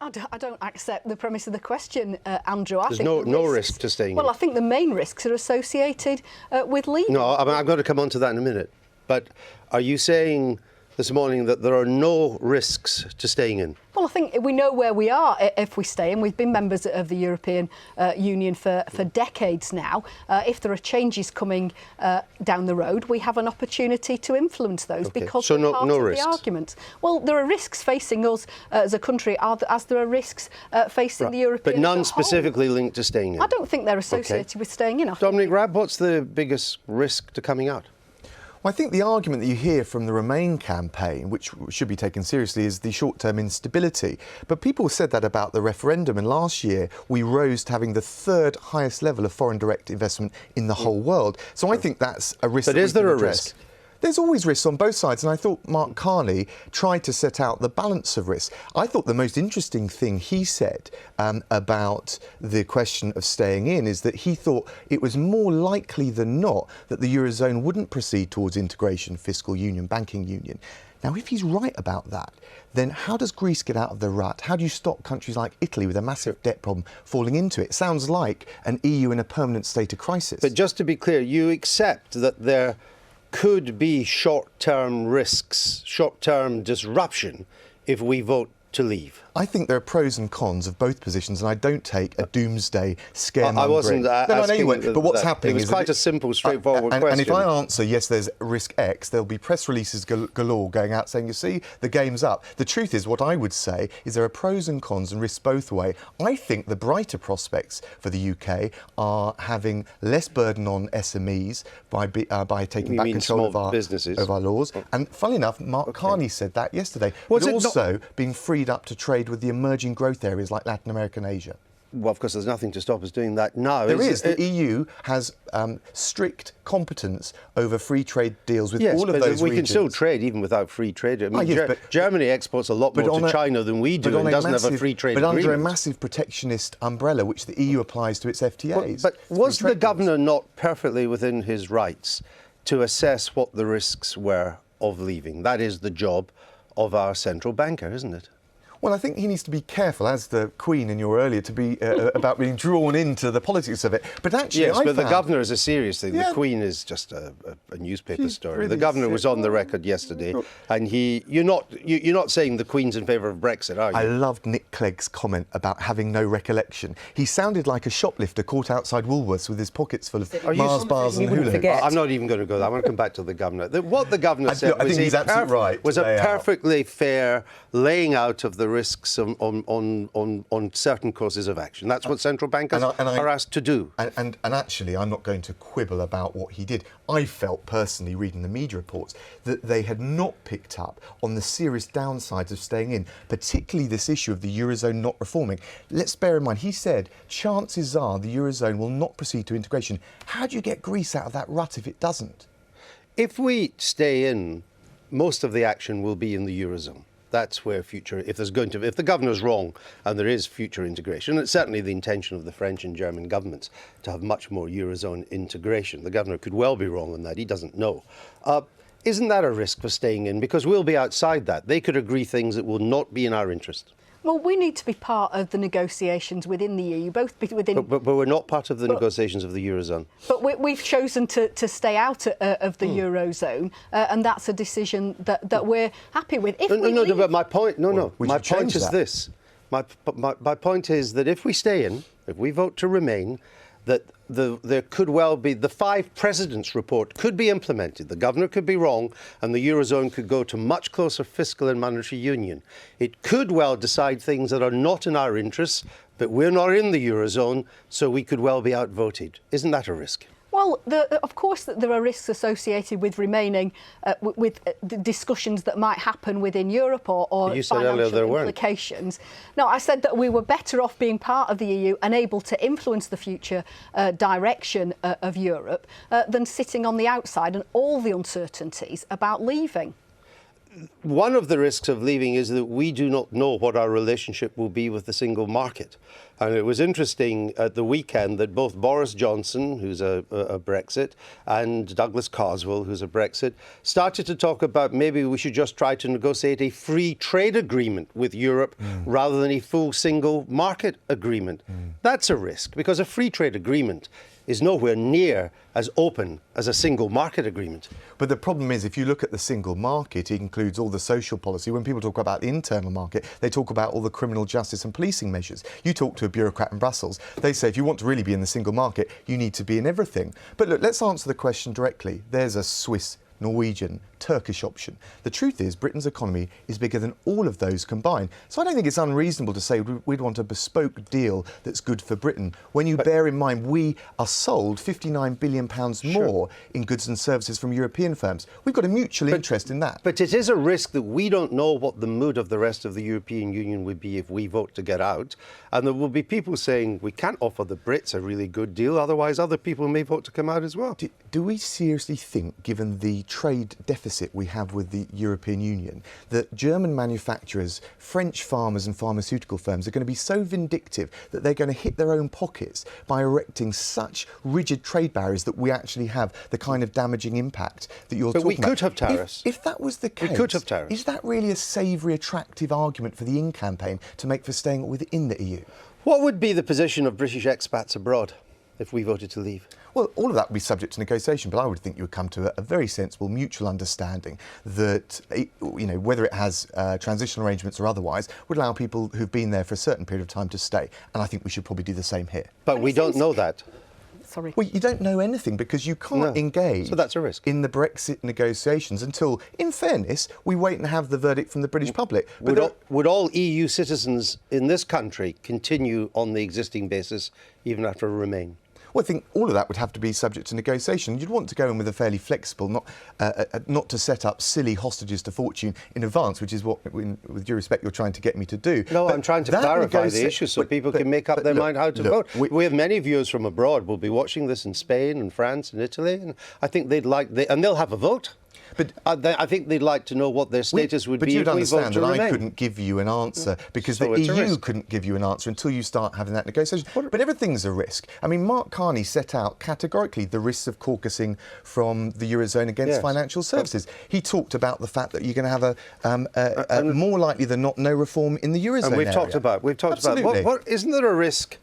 I don't accept the premise of the question, Andrew. There's no risk to staying in. Well, I think the main risks are associated with leaving. No, I'm going to come on to that in a minute. But are you saying this morning that there are no risks to staying in? Well, I think we know where we are if we stay in. We've been members of the European Union for decades now. If there are changes coming down the road, we have an opportunity to influence those because so we're part of risks. the argument. Well, there are risks facing us as a country, as there are risks facing the European But none as a whole. specifically linked to staying in? I don't think they're associated with staying in. Dominic Raab, what's the biggest risk to coming out? Well, I think the argument that you hear from the Remain campaign, which should be taken seriously, is the short-term instability. But people said that about the referendum, and last year we rose to having the third highest level of foreign direct investment in the whole world. So I think that's a risk. But is there a risk? There's always risks on both sides, and I thought Mark Carney tried to set out the balance of risk. I thought the most interesting thing he said about the question of staying in is that he thought it was more likely than not that the Eurozone wouldn't proceed towards integration, fiscal union, banking union. Now, if he's right about that, then how does Greece get out of the rut? How do you stop countries like Italy with a massive debt problem falling into it? It sounds like an EU in a permanent state of crisis. But just to be clear, you accept that there could be short-term risks, short-term disruption if we vote to leave? I think there are pros and cons of both positions, and I don't take a doomsday scaremongering. I wasn't asking but what's happening is... It was quite a simple, straightforward question. And if I answer, yes, there's risk X, there'll be press releases galore going out saying, you see, the game's up. The truth is, what I would say is there are pros and cons and risks both ways. I think the brighter prospects for the UK are having less burden on SMEs by taking back control of our laws. And funnily enough, Mark Carney said that yesterday. But also being freed up to trade with the emerging growth areas like Latin America and Asia. Well, of course, there's nothing to stop us doing that now. There is. The EU has strict competence over free trade deals with all of those regions. We can still trade even without free trade. I mean, Germany exports a lot more to China than we do and doesn't have a free trade agreement. But under a massive protectionist umbrella, which the EU applies to its FTAs. But was the governor not perfectly within his rights to assess what the risks were of leaving? That is the job of our central banker, isn't it? Well, I think he needs to be careful, as the Queen in your earlier, to be about being drawn into the politics of it. But actually, yes, but the governor is a serious thing. Yeah. The Queen is just a newspaper story. Really the governor was on the record yesterday, and you're not saying the Queen's in favour of Brexit, are you? I loved Nick Clegg's comment about having no recollection. He sounded like a shoplifter caught outside Woolworths with his pockets full of Mars bars and hula hoops. I'm not even going to go there. I want to come back to the governor. What the governor said was a perfectly fair laying out of the risks on certain courses of action. That's what central bankers are asked to do. And actually, I'm not going to quibble about what he did. I felt personally, reading the media reports, that they had not picked up on the serious downsides of staying in, particularly this issue of the Eurozone not reforming. Let's bear in mind, he said, chances are the Eurozone will not proceed to integration. How do you get Greece out of that rut if it doesn't? If we stay in, most of the action will be in the Eurozone. That's where if the governor's wrong and there is future integration, it's certainly the intention of the French and German governments to have much more Eurozone integration. The governor could well be wrong on that. He doesn't know. Isn't that a risk for staying in? Because we'll be outside that. They could agree things that will not be in our interest. Well, we need to be part of the negotiations within the EU, both within... But we're not part of the negotiations of the Eurozone. But we've chosen to stay out of the Eurozone, and that's a decision that we're happy with. But my point... My point is this. My point is that if we stay in, if we vote to remain, that there could well be the 5 presidents report could be implemented. The governor could be wrong and the Eurozone could go to much closer fiscal and monetary union. It could well decide things that are not in our interests, but we're not in the Eurozone, so we could well be outvoted. Isn't that a risk? Well, of course, there are risks associated with remaining, with the discussions that might happen within Europe or financial implications. No, I said that we were better off being part of the EU and able to influence the future direction of Europe than sitting on the outside and all the uncertainties about leaving. one of the risks of leaving is that we do not know what our relationship will be with the single market. And it was interesting at the weekend that both Boris Johnson, who's a Brexit, and Douglas Carswell, who's a Brexit, started to talk about maybe we should just try to negotiate a free trade agreement with Europe rather than a full single market agreement. That's a risk, because a free trade agreement is nowhere near as open as a single market agreement. But the problem is, if you look at the single market, it includes all the social policy. When people talk about the internal market, they talk about all the criminal justice and policing measures. You talk to a bureaucrat in Brussels, they say if you want to really be in the single market, you need to be in everything. But look, let's answer the question directly. There's a Swiss, Norwegian, Turkish option. The truth is Britain's economy is bigger than all of those combined. So I don't think it's unreasonable to say we'd want a bespoke deal that's good for Britain when you bear in mind we are sold £59 billion more in goods and services from European firms. We've got a mutual interest in that. But it is a risk that we don't know what the mood of the rest of the European Union would be if we vote to get out. And there will be people saying we can't offer the Brits a really good deal, otherwise other people may vote to come out as well. Do we seriously think, given the trade deficit we have with the European Union, that German manufacturers, French farmers and pharmaceutical firms are going to be so vindictive that they're going to hit their own pockets by erecting such rigid trade barriers that we actually have the kind of damaging impact that you're talking about? But we could have tariffs. If that was the case, we could have tariffs. Is that really a savoury, attractive argument for the In campaign to make for staying within the EU? What would be the position of British expats abroad if we voted to leave? Well, all of that would be subject to negotiation, but I would think you would come to a very sensible mutual understanding that, whether it has transitional arrangements or otherwise, would allow people who've been there for a certain period of time to stay. And I think we should probably do the same here. But we don't know that. Sorry. Well, you don't know anything because you can't engage so that's a risk. in the Brexit negotiations until, in fairness, we wait and have the verdict from the British public. Would all EU citizens in this country continue on the existing basis even after Remain? Well, I think all of that would have to be subject to negotiation. You'd want to go in with a fairly flexible, not to set up silly hostages to fortune in advance, which is what, with due respect, you're trying to get me to do. No, I'm trying to clarify the issue so people can make up their mind how to vote. We have many viewers from abroad. We'll be watching this in Spain and France and Italy, and I think and they'll have a vote. But I think they'd like to know what their status would be if we vote to remain. But you'd understand that I couldn't give you an answer because the EU couldn't give you an answer until you start having that negotiation. But everything's a risk. I mean, Mark Carney set out categorically the risks of caucusing from the Eurozone against financial services. He talked about the fact that you're going to have a more likely than not no reform in the Eurozone And we've area. talked about, isn't there a risk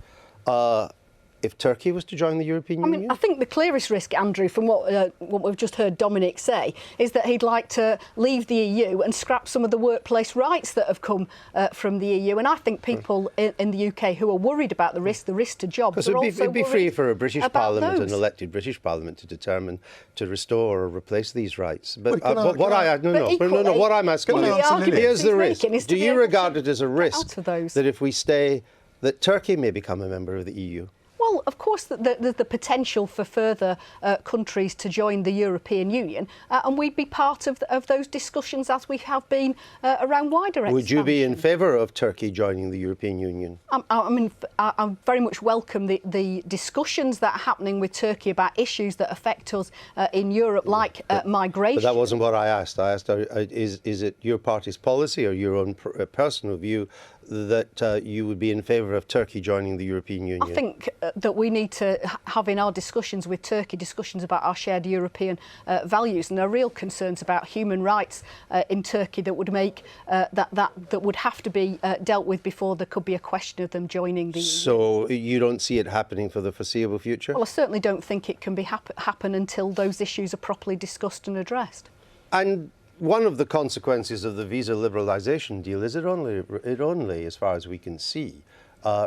if Turkey was to join the European Union? I mean, I think the clearest risk, Andrew, from what we've just heard Dominic say, is that he'd like to leave the EU and scrap some of the workplace rights that have come from the EU. And I think people in the UK who are worried about the risk to jobs are also it'd be free for a British Parliament, those. an elected British Parliament, to determine to restore or replace these rights. But what I'm asking you, here's the risk. Do you regard it as a risk that if we stay, that Turkey may become a member of the EU? Well, of course, there's the potential for further countries to join the European Union, and we'd be part of those discussions as we have been around wider expansion. Would you be in favour of Turkey joining the European Union? I very much welcome the discussions that are happening with Turkey about issues that affect us in Europe, like migration. But that wasn't what I asked. I asked, is it your party's policy or your own personal view that you would be in favour of Turkey joining the European Union? I think that we need to have in our discussions with Turkey discussions about our shared European values, and there are real concerns about human rights in Turkey that would make that would have to be dealt with before there could be a question of them joining the EU. So you don't see it happening for the foreseeable future? Well, I certainly don't think it can happen until those issues are properly discussed and addressed. And one of the consequences of the visa liberalisation deal is it only, as far as we can see,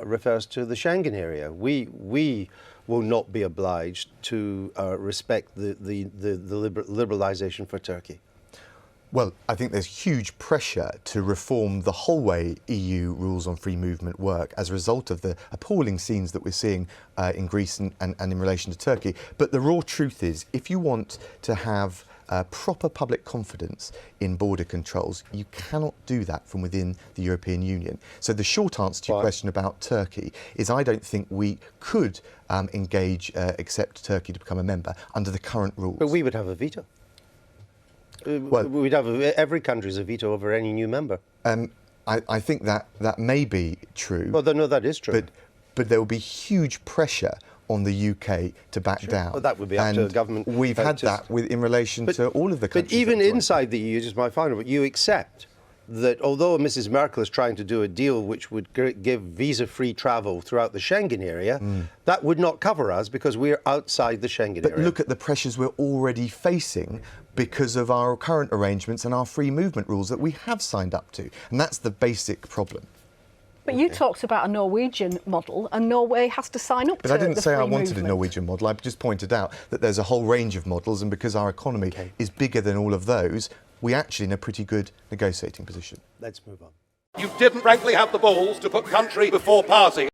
refers to the Schengen area. We will not be obliged to respect the liberalisation for Turkey. Well, I think there's huge pressure to reform the whole way EU rules on free movement work as a result of the appalling scenes that we're seeing in Greece and in relation to Turkey. But the raw truth is, if you want to have proper public confidence in border controls, you cannot do that from within the European Union. So the short answer to your question about Turkey is I don't think we could accept Turkey to become a member under the current rules. But we would have a veto. we'd have every country's a veto over any new member. I think that may be true. Well, no, that is true. But there will be huge pressure on the UK to back down. Well, that would be up to the government. We've had that in relation to all of the countries. But even inside the EU, just my final, but you accept that although Mrs. Merkel is trying to do a deal which would give visa-free travel throughout the Schengen area, that would not cover us because we're outside the Schengen area. But look at the pressures we're already facing because of our current arrangements and our free movement rules that we have signed up to. And that's the basic problem. But you talked about a Norwegian model, and Norway has to sign up to the free movement. But I didn't say I wanted a Norwegian model. I just pointed out that there's a whole range of models, and because our economy is bigger than all of those, we're actually in a pretty good negotiating position. Let's move on. You didn't frankly have the balls to put country before party.